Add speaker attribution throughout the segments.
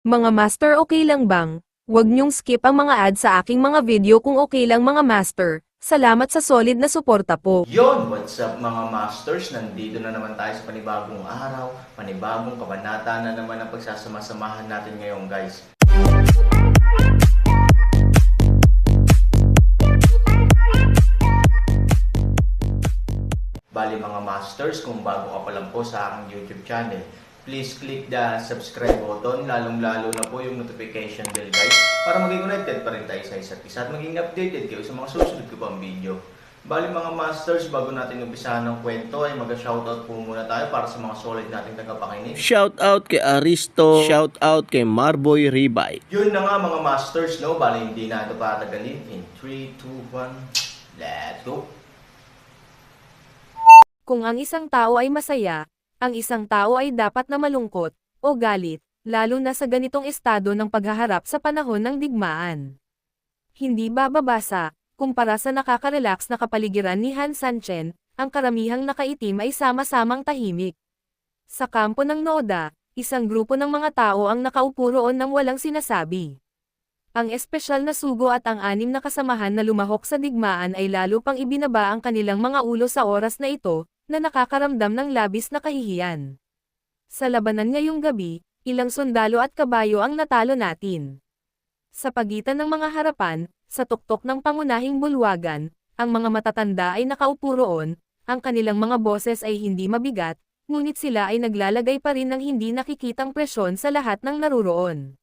Speaker 1: Mga master, okay lang bang? Huwag niyong skip ang mga ads sa aking mga video kung okay lang mga master. Salamat sa solid na suporta po.
Speaker 2: Yon, what's up mga masters? Nandito na naman tayo sa panibagong araw, panibagong kabanata na naman ang pagsasama-samahan natin ngayon guys. Bali mga masters, kung bago ka pa lang po sa aking YouTube channel, please click the subscribe button, lalong-lalo na po yung notification bell guys, para maging connected pa rin tayo sa isa't isa at maging updated kayo sa mga susunod ko pang video. Bali mga masters, bago natin umpisahan ng kwento ay mag-shoutout po muna tayo para sa mga solid nating tagapakinig.
Speaker 3: Shoutout kay Aristo, shoutout kay Marboy Ribay.
Speaker 2: Yun na nga mga masters, no? Bali hindi na ito patagalin. In 3, 2, 1, let's go!
Speaker 1: Kung ang isang tao ay masaya, ang isang tao ay dapat na malungkot o galit, lalo na sa ganitong estado ng paghaharap sa panahon ng digmaan. Hindi bababasa, kumpara sa nakaka-relax na kapaligiran ni Han Sanchen, ang karamihang nakaitim ay sama-samang tahimik. Sa kampo ng Noda, isang grupo ng mga tao ang nakaupo roon nang walang sinasabi. Ang espesyal na sugo at ang 6 na kasamahan na lumahok sa digmaan ay lalo pang ibinaba ang kanilang mga ulo sa oras na ito, na nakakaramdam ng labis na kahihiyan. Sa labanan ngayong gabi, ilang sundalo at kabayo ang natalo natin. Sa pagitan ng mga harapan, sa tuktok ng pangunahing bulwagan, ang mga matatanda ay nakaupo roon, ang kanilang mga boses ay hindi mabigat, ngunit sila ay naglalagay pa rin ng hindi nakikitang presyon sa lahat ng naruroon.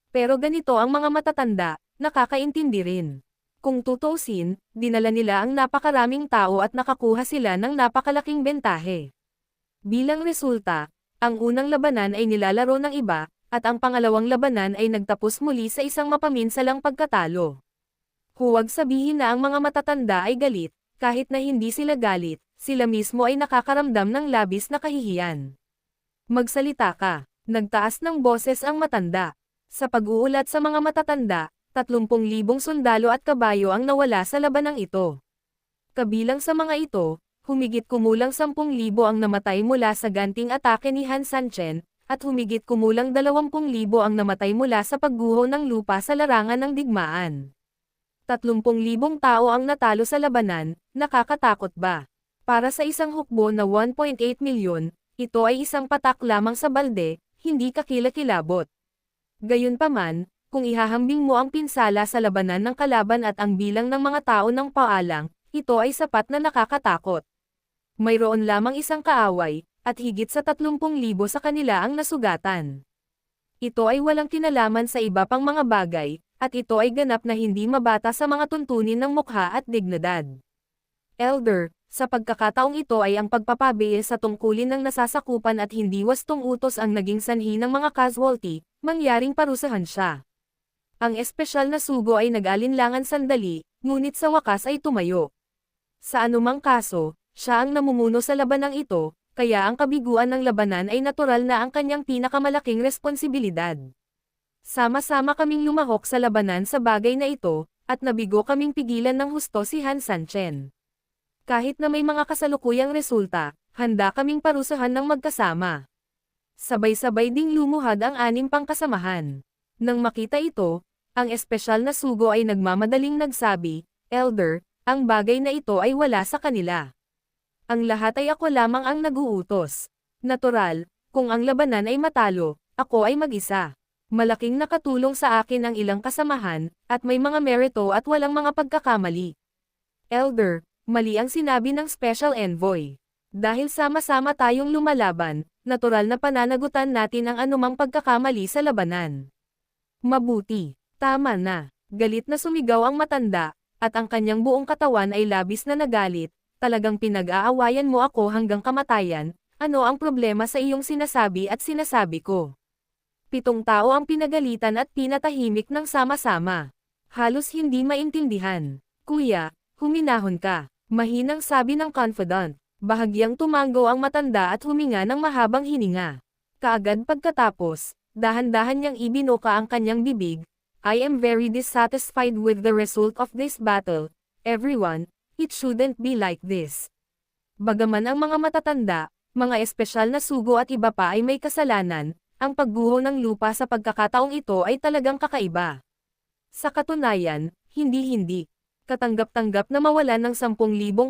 Speaker 1: Pero ganito ang mga matatanda, nakakaintindi rin. Kung tutusin, dinala nila ang napakaraming tao at nakakuha sila ng napakalaking bentahe. Bilang resulta, ang unang labanan ay nilalaro ng iba, at ang pangalawang labanan ay nagtapos muli sa isang mapaminsalang pagkatalo. Huwag sabihin na ang mga matatanda ay galit, kahit na hindi sila galit, sila mismo ay nakakaramdam ng labis na kahihiyan. Magsalita ka, nagtaas ng boses ang matanda. Sa pag-uulat sa mga matatanda, 30,000 sundalo at kabayo ang nawala sa labanang ito. Kabilang sa mga ito, humigit kumulang 10,000 ang namatay mula sa ganting atake ni Han Sanchen, at humigit kumulang 20,000 ang namatay mula sa pagguho ng lupa sa larangan ng digmaan. 30,000 tao ang natalo sa labanan, nakakatakot ba? Para sa isang hukbo na 1.8 milyon, ito ay isang patak lamang sa balde, hindi kakilakilabot. Gayunpaman, kung ihahambing mo ang pinsala sa labanan ng kalaban at ang bilang ng mga tao ng paalang, ito ay sapat na nakakatakot. Mayroon lamang isang kaaway, at higit sa 30,000 sa kanila ang nasugatan. Ito ay walang kinalaman sa iba pang mga bagay, at ito ay ganap na hindi mabata sa mga tuntunin ng mukha at dignidad. Elder, sa pagkakataong ito ay ang pagpapabiil sa tungkulin ng nasasakupan at hindi wastong utos ang naging sanhi ng mga casualty, mangyaring parusahan siya. Ang espesyal na sugo ay nag-alinlangan sandali, ngunit sa wakas ay tumayo. Sa anumang kaso, siya ang namumuno sa labanang ito, kaya ang kabiguan ng labanan ay natural na ang kanyang pinakamalaking responsibilidad. Sama-sama kaming lumahok sa labanan sa bagay na ito, at nabigo kaming pigilan ng husto si Han Sanchen. Kahit na may mga kasalukuyang resulta, handa kaming parusahan ng magkasama. Sabay-sabay ding lumuhad ang 6 pang kasamahan. Nang makita ito, ang espesyal na sugo ay nagmamadaling nagsabi, Elder, ang bagay na ito ay wala sa kanila. Ang lahat ay ako lamang ang naguutos. Natural, kung ang labanan ay matalo, ako ay mag-isa. Malaking nakatulong sa akin ang ilang kasamahan, at may mga merito at walang mga pagkakamali. Elder, mali ang sinabi ng Special Envoy. Dahil sama-sama tayong lumalaban, natural na pananagutan natin ang anumang pagkakamali sa labanan. Mabuti. Tama na. Galit na sumigaw ang matanda, at ang kanyang buong katawan ay labis na nagalit. Talagang pinag-aawayan mo ako hanggang kamatayan, ano ang problema sa iyong sinasabi at sinasabi ko? 7 tao ang pinagalitan at pinatahimik ng sama-sama. Halos hindi maintindihan. Kuya, huminahon ka. Mahinang sabi ng confidant. Bahagyang tumango ang matanda at huminga ng mahabang hininga. Kaagad pagkatapos, dahan-dahan niyang ibinuka ang kanyang bibig. I am very dissatisfied with the result of this battle. Everyone, it shouldn't be like this. Bagaman ang mga matatanda, mga espesyal na sugo at iba pa ay may kasalanan, ang pagguho ng lupa sa pagkakataong ito ay talagang kakaiba. Sa katunayan, hindi katanggap-tanggap na mawalan ng 10,000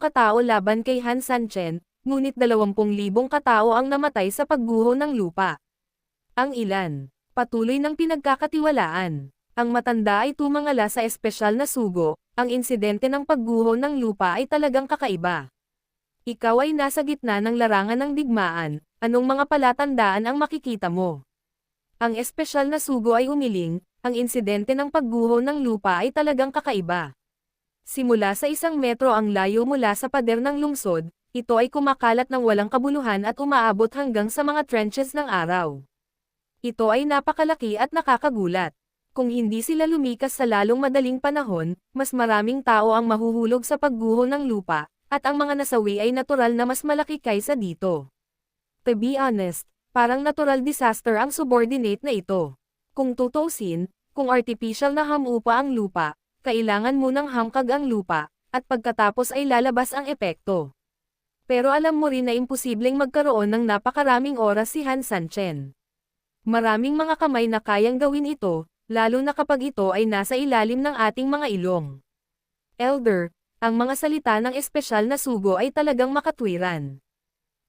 Speaker 1: katao laban kay Han Sanchen, ngunit 20,000 katao ang namatay sa pagguho ng lupa. Ang ilan, patuloy ng pinagkakatiwalaan. Ang matanda ay tumangala sa espesyal na sugo, ang insidente ng pagguho ng lupa ay talagang kakaiba. Ikaw ay nasa gitna ng larangan ng digmaan, anong mga palatandaan ang makikita mo? Ang espesyal na sugo ay umiling, ang insidente ng pagguho ng lupa ay talagang kakaiba. Simula sa 1 metro ang layo mula sa pader ng lungsod, ito ay kumakalat ng walang kabuluhan at umaabot hanggang sa mga trenches ng araw. Ito ay napakalaki at nakakagulat. Kung hindi sila lumikas sa lalong madaling panahon, mas maraming tao ang mahuhulog sa pagguho ng lupa, at ang mga nasawi ay natural na mas malaki kaysa dito. To be honest, parang natural disaster ang subordinate na ito. Kung tutuusin, kung artificial na hamupa ang lupa, kailangan munang hamkag ang lupa, at pagkatapos ay lalabas ang epekto. Pero alam mo rin na imposibleng magkaroon ng napakaraming oras si Han Sanchen. Maraming mga kamay na kayang gawin ito, lalo na kapag ito ay nasa ilalim ng ating mga ilong. Elder, ang mga salita ng espesyal na sugo ay talagang makatwiran.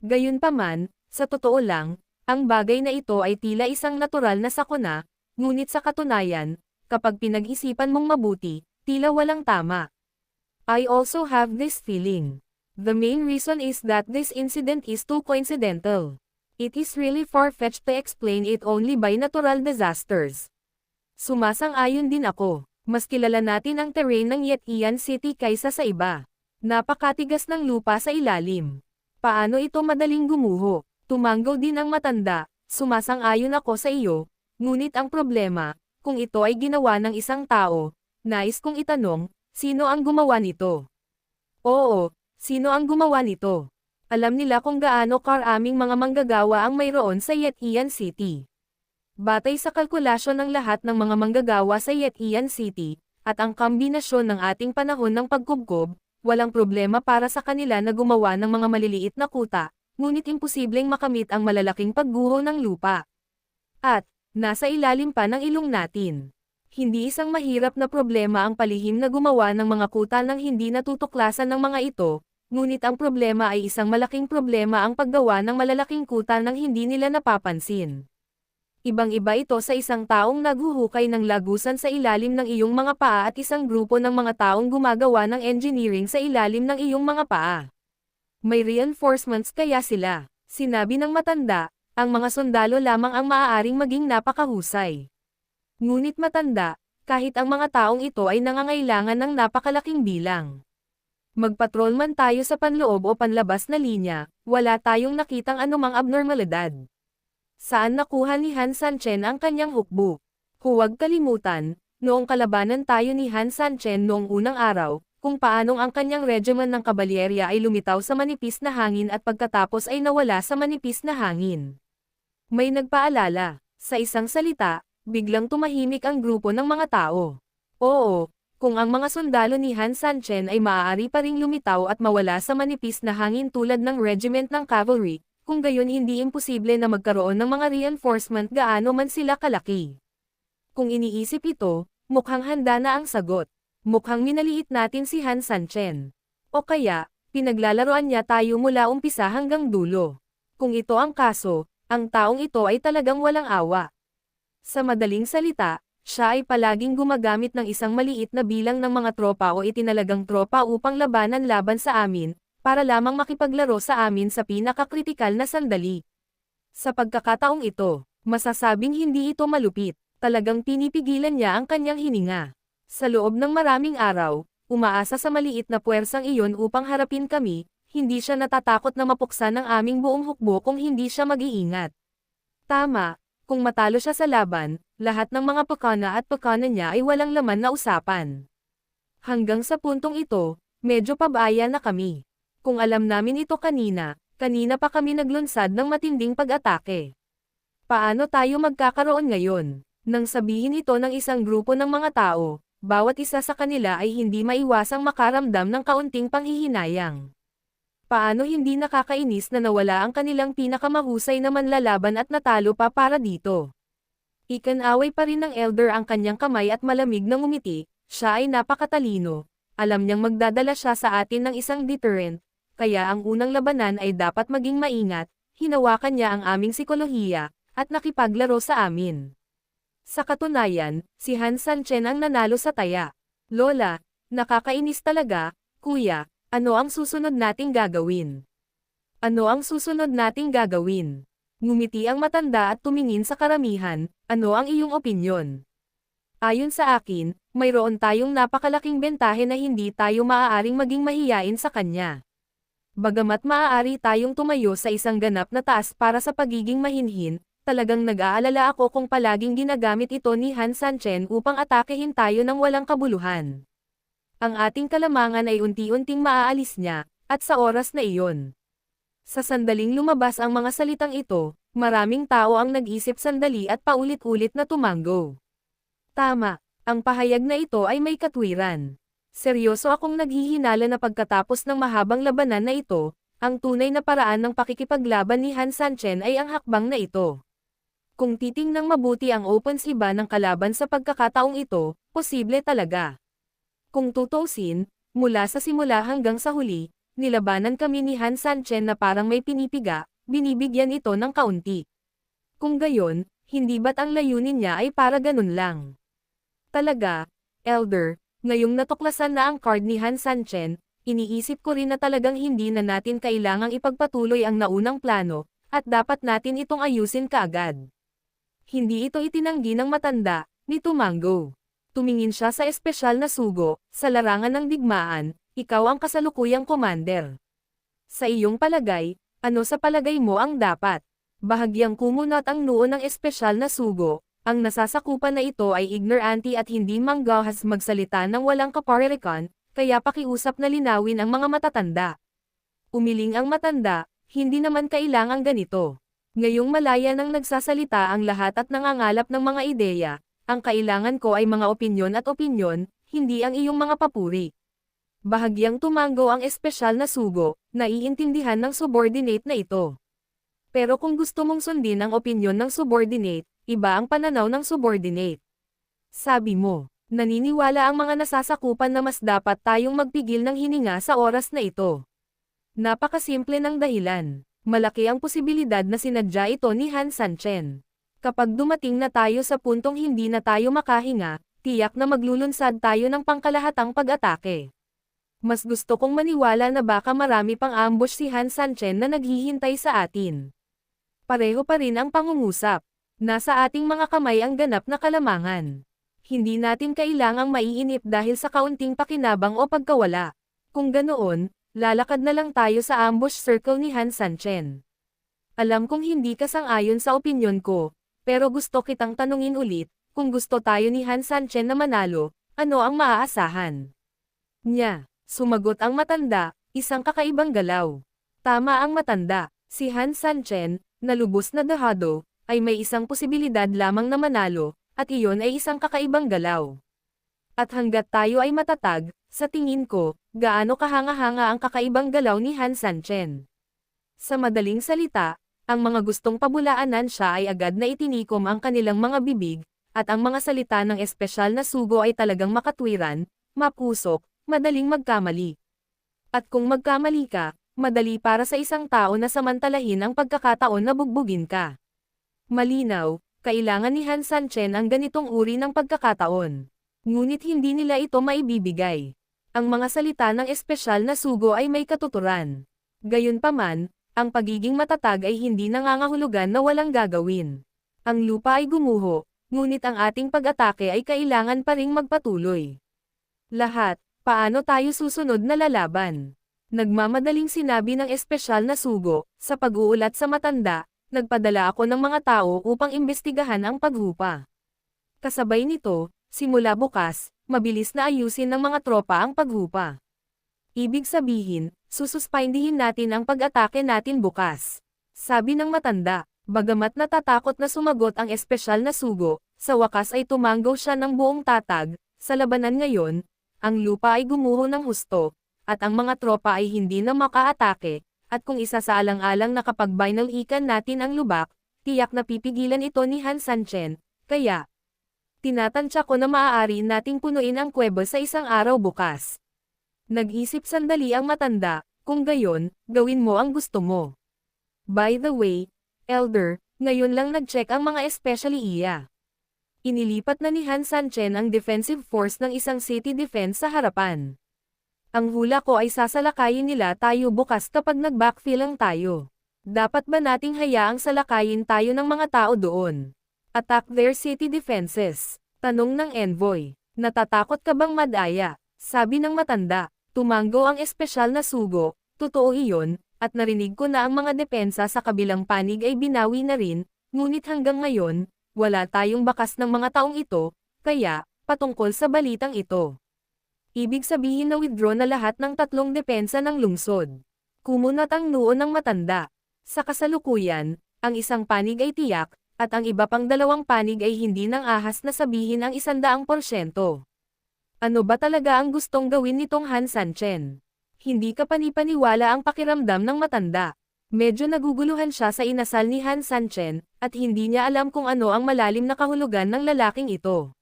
Speaker 1: Gayunpaman, sa totoo lang, ang bagay na ito ay tila isang natural na sakuna, ngunit sa katunayan, kapag pinag-isipan mong mabuti, tila walang tama. I also have this feeling. The main reason is that this incident is too coincidental. It is really far-fetched to explain it only by natural disasters. Sumasang-ayon din ako. Mas kilala natin ang terrain ng Yetian City kaysa sa iba. Napakatigas ng lupa sa ilalim. Paano ito madaling gumuho? Tumanggaw din ang matanda, sumasang-ayon ako sa iyo, ngunit ang problema, kung ito ay ginawa ng isang tao, nais kong itanong, sino ang gumawa nito? Oo, sino ang gumawa nito? Alam nila kung gaano karaming mga manggagawa ang mayroon sa Yetian City. Batay sa kalkulasyon ng lahat ng mga manggagawa sa Yetian City, at ang kombinasyon ng ating panahon ng pagkubkob, walang problema para sa kanila na gumawa ng mga maliliit na kuta, ngunit imposibleng makamit ang malalaking pagguho ng lupa. At, nasa ilalim pa ng ilong natin. Hindi isang mahirap na problema ang palihim na gumawa ng mga kuta nang hindi natutuklasan ng mga ito, ngunit ang problema ay isang malaking problema ang paggawa ng malalaking kuta nang hindi nila napapansin. Ibang-iba ito sa isang taong naghuhukay ng lagusan sa ilalim ng iyong mga paa at isang grupo ng mga taong gumagawa ng engineering sa ilalim ng iyong mga paa. May reinforcements kaya sila, sinabi ng matanda, ang mga sundalo lamang ang maaaring maging napakahusay. Ngunit matanda, kahit ang mga taong ito ay nangangailangan ng napakalaking bilang. Magpatrol man tayo sa panloob o panlabas na linya, wala tayong nakitang anumang abnormalidad. Saan nakuha ni Han Sanchen ang kanyang hukbo? Huwag kalimutan, noong kalabanan tayo ni Han Sanchen noong unang araw, kung paanong ang kanyang regiment ng kabalyerya ay lumitaw sa manipis na hangin at pagkatapos ay nawala sa manipis na hangin. May nagpaalala, sa isang salita, biglang tumahimik ang grupo ng mga tao. Oo, kung ang mga sundalo ni Han Sanchen ay maaari pa ring lumitaw at mawala sa manipis na hangin tulad ng regiment ng cavalry, kung gayon hindi imposible na magkaroon ng mga reinforcement gaano man sila kalaki. Kung iniisip ito, mukhang handa na ang sagot. Mukhang minaliit natin si Han Sanchen. O kaya, pinaglalaroan niya tayo mula umpisa hanggang dulo. Kung ito ang kaso, ang taong ito ay talagang walang awa. Sa madaling salita, siya ay palaging gumagamit ng isang maliit na bilang ng mga tropa o itinalagang tropa upang labanan laban sa amin, para lamang makipaglaro sa amin sa pinakakritikal na sandali. Sa pagkakataong ito, masasabing hindi ito malupit, talagang pinipigilan niya ang kanyang hininga. Sa loob ng maraming araw, umaasa sa maliit na puwersang iyon upang harapin kami, hindi siya natatakot na mapuksan ang aming buong hukbo kung hindi siya mag-iingat. Tama, kung matalo siya sa laban, lahat ng mga pakana at pakana niya ay walang laman na usapan. Hanggang sa puntong ito, medyo pabaya na kami. Kung alam namin ito kanina pa kami naglunsad ng matinding pag-atake. Paano tayo magkakaroon ngayon? Nang sabihin ito ng isang grupo ng mga tao, bawat isa sa kanila ay hindi maiwasang makaramdam ng kaunting panghihinayang. Paano hindi nakakainis na nawala ang kanilang pinakamahusay na manlalaban at natalo pa para dito? Ikanaway pa rin ng Elder ang kanyang kamay at malamig na ngumiti, siya ay napakatalino. Alam niyang magdadala siya sa atin ng isang deterrent, kaya ang unang labanan ay dapat maging maingat, hinawakan niya ang aming psikolohiya, at nakipaglaro sa amin. Sa katunayan, si Han Sanchen ang nanalo sa taya. Lola, nakakainis talaga, kuya, ano ang susunod nating gagawin? Ano ang susunod nating gagawin? Ngumiti ang matanda at tumingin sa karamihan, ano ang iyong opinyon? Ayon sa akin, mayroon tayong napakalaking bentahe na hindi tayo maaaring maging mahiyain sa kanya. Bagamat maaari tayong tumayo sa isang ganap na taas para sa pagiging mahinhin, talagang nag-aalala ako kung palaging ginagamit ito ni Han Sanchen upang atakehin tayo ng walang kabuluhan. Ang ating kalamangan ay unti-unting maaalis niya, at sa oras na iyon. Sa sandaling lumabas ang mga salitang ito, maraming tao ang nag-isip sandali at paulit-ulit na tumango. Tama, ang pahayag na ito ay may katwiran. Seryoso akong naghihinala na pagkatapos ng mahabang labanan na ito, ang tunay na paraan ng pakikipaglaban ni Han Sanchen ay ang hakbang na ito. Kung titingnang mabuti ang opens iba ng kalaban sa pagkakataong ito, posible talaga. Kung tutuusin, mula sa simula hanggang sa huli, nilabanan kami ni Han Sanchen na parang may pinipiga, binibigyan ito ng kaunti. Kung gayon, hindi ba't ang layunin niya ay para ganun lang? Talaga, Elder, ngayong natuklasan na ang card ni Han Sanchen, iniisip ko rin na talagang hindi na natin kailangang ipagpatuloy ang naunang plano, at dapat natin itong ayusin kaagad. Hindi ito itinanggi ng matanda, ni Tumango. Tumingin siya sa espesyal na sugo, sa larangan ng digmaan, ikaw ang kasalukuyang commander. Sa iyong palagay, ano sa palagay mo ang dapat? Bahagyang kumunat ang noo ng espesyal na sugo, ang nasasakupan na ito ay ignorante at hindi manggahas magsalita ng walang kaparirikan, kaya pakiusap na linawin ang mga matatanda. Umiling ang matanda, hindi naman kailangang ganito. Ngayong malaya nang nagsasalita ang lahat at nangangalap ng mga ideya, ang kailangan ko ay mga opinyon, hindi ang iyong mga papuri. Bahagyang tumango ang espesyal na sugo, naiintindihan ng subordinate na ito. Pero kung gusto mong sundin ang opinyon ng subordinate, iba ang pananaw ng subordinate. Sabi mo, naniniwala ang mga nasasakupan na mas dapat tayong magpigil ng hininga sa oras na ito. Napakasimple ng dahilan. Malaki ang posibilidad na sinadya ito ni Han Sanchen. Kapag dumating na tayo sa puntong hindi na tayo makahinga, tiyak na maglulunsad tayo ng pangkalahatang pag-atake. Mas gusto kong maniwala na baka marami pang ambush si Han Sanchen na naghihintay sa atin. Pareho pa rin ang pangungusap. Nasa ating mga kamay ang ganap na kalamangan. Hindi natin kailangang maiinip dahil sa kaunting pakinabang o pagkawala. Kung ganoon, lalakad na lang tayo sa ambush circle ni Han Sanchen. Alam kong hindi ka sang-ayon sa opinyon ko, pero gusto kitang tanungin ulit, kung gusto tayo ni Han Sanchen na manalo, ano ang maaasahan? Nya, sumagot ang matanda, isang kakaibang galaw. Tama ang matanda, si Han Sanchen, na lubos na dahado, ay may isang posibilidad lamang na manalo, at iyon ay isang kakaibang galaw. At hanggat tayo ay matatag, sa tingin ko, gaano kahanga-hanga ang kakaibang galaw ni Han Sanchen. Sa madaling salita, ang mga gustong pabulaanan siya ay agad na itinikom ang kanilang mga bibig, at ang mga salita ng espesyal na sugo ay talagang makatwiran, mapusok, madaling magkamali. At kung magkamali ka, madali para sa isang tao na samantalahin ang pagkakataon na bugbugin ka. Malinaw, kailangan ni Han Sanchen ang ganitong uri ng pagkakataon. Ngunit hindi nila ito maibibigay. Ang mga salita ng espesyal na sugo ay may katuturan. Gayunpaman, ang pagiging matatag ay hindi nangangahulugan na walang gagawin. Ang lupa ay gumuho, ngunit ang ating pag-atake ay kailangan pa ring magpatuloy. Lahat, paano tayo susunod na lalaban? Nagmamadaling sinabi ng espesyal na sugo, sa pag-uulat sa matanda, nagpadala ako ng mga tao upang imbestigahan ang paghupa. Kasabay nito, simula bukas, mabilis na ayusin ng mga tropa ang paghupa. Ibig sabihin, sususpindihin natin ang pag-atake natin bukas. Sabi ng matanda, bagamat natatakot na sumagot ang espesyal na sugo, sa wakas ay tumango siya ng buong tatag, sa labanan ngayon, ang lupa ay gumuho ng husto, at ang mga tropa ay hindi na makaatake, at kung isa sa alang-alang na kapag binalikan natin ang lubak, tiyak na pipigilan ito ni Han Sanchen, kaya tinatansya ko na maaari nating punuin ang kuweba sa isang araw bukas. Nag-isip sandali ang matanda, kung gayon, gawin mo ang gusto mo. By the way, Elder, ngayon lang nag-check ang mga especially iya. Inilipat na ni Han Sanchen ang defensive force ng isang city defense sa harapan. Ang hula ko ay sasalakayin nila tayo bukas kapag nag-backfill lang tayo. Dapat ba nating hayaang salakayin tayo ng mga tao doon? Attack their city defenses. Tanong ng envoy. Natatakot ka bang madaya? Sabi ng matanda. Tumanggo ang espesyal na sugo. Totoo iyon, at narinig ko na ang mga depensa sa kabilang panig ay binawi na rin, ngunit hanggang ngayon, wala tayong bakas ng mga taong ito, kaya, patungkol sa balitang ito. Ibig sabihin na withdraw na lahat ng tatlong depensa ng lungsod. Kumunat ang noo ng matanda. Sa kasalukuyan, ang isang panig ay tiyak, at ang iba pang dalawang panig ay hindi nang ahas na sabihin ang 100%. Ano ba talaga ang gustong gawin nitong Han Sanchen? Hindi ka panipaniwala ang pakiramdam ng matanda. Medyo naguguluhan siya sa inasal ni Han Sanchen, at hindi niya alam kung ano ang malalim na kahulugan ng lalaking ito.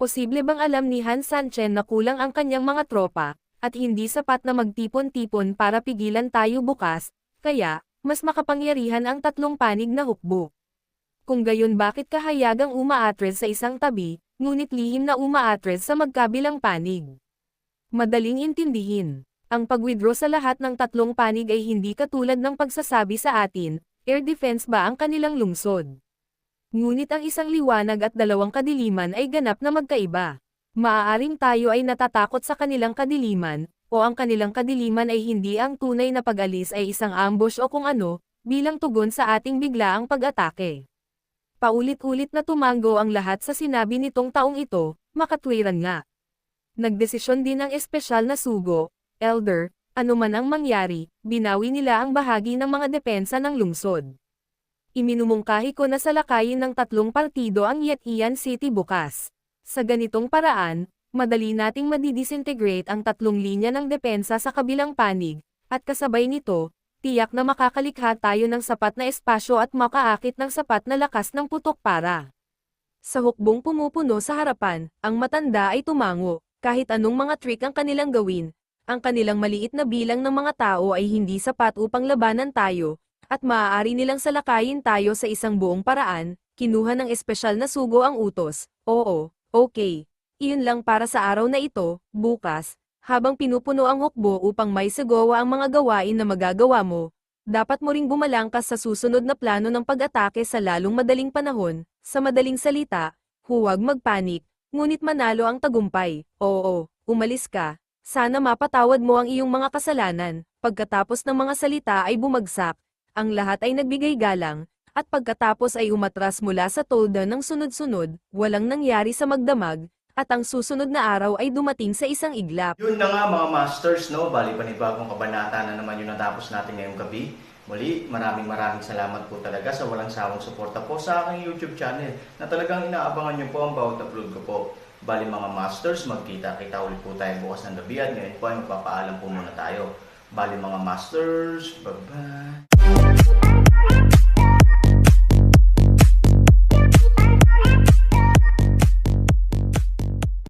Speaker 1: Posible bang alam ni Han Sanchen na kulang ang kanyang mga tropa, at hindi sapat na magtipon-tipon para pigilan tayo bukas, kaya, mas makapangyarihan ang tatlong panig na hukbo. Kung gayon bakit kahayagang umaatres sa isang tabi, ngunit lihim na umaatres sa magkabilang panig? Madaling intindihin. Ang pag-withdraw sa lahat ng tatlong panig ay hindi katulad ng pagsasabi sa atin, air defense ba ang kanilang lungsod? Ngunit ang isang liwanag at dalawang kadiliman ay ganap na magkaiba. Maaaring tayo ay natatakot sa kanilang kadiliman, o ang kanilang kadiliman ay hindi ang tunay na pag-alis ay isang ambush o kung ano, bilang tugon sa ating biglaang pag-atake. Paulit-ulit na tumanggo ang lahat sa sinabi nitong taong ito, makatwiran nga. Nagdesisyon din ang espesyal na sugo, Elder, ano man ang mangyari, binawi nila ang bahagi ng mga depensa ng lungsod. Iminumungkahi ko na salakayin ng tatlong partido ang Yetian City bukas. Sa ganitong paraan, madali nating madidisintegrate ang tatlong linya ng depensa sa kabilang panig, at kasabay nito, tiyak na makakalikha tayo ng sapat na espasyo at makaakit ng sapat na lakas ng putok para. Sa hukbong pumupuno sa harapan, ang matanda ay tumango, kahit anong mga trick ang kanilang gawin. Ang kanilang maliit na bilang ng mga tao ay hindi sapat upang labanan tayo, at maaari nilang salakayin tayo sa isang buong paraan, kinuha ng espesyal na sugo ang utos. Oo, okay. Iyon lang para sa araw na ito, bukas, habang pinupuno ang hukbo upang may sagawa ang mga gawain na magagawa mo, dapat mo ring bumalangkas sa susunod na plano ng pag-atake sa lalong madaling panahon. Sa madaling salita, huwag magpanik, ngunit manalo ang tagumpay. Oo, umalis ka. Sana mapatawad mo ang iyong mga kasalanan. Pagkatapos ng mga salita ay bumagsak, ang lahat ay nagbigay galang, at pagkatapos ay umatras mula sa tolda ng sunod-sunod, walang nangyari sa magdamag, at ang susunod na araw ay dumating sa isang iglap.
Speaker 2: Yun na nga mga masters, no? Bali panibagong kabanata na naman yung natapos natin ngayong gabi. Muli, maraming salamat po talaga sa walang sawang suporta po sa aking YouTube channel na talagang inaabangan nyo po ang bawat upload ko po. Bali mga masters, magkita-kita ulit po tayo bukas ng gabi at ngayon po ay magpapaalam po muna tayo. Bali mga masters, bye-bye!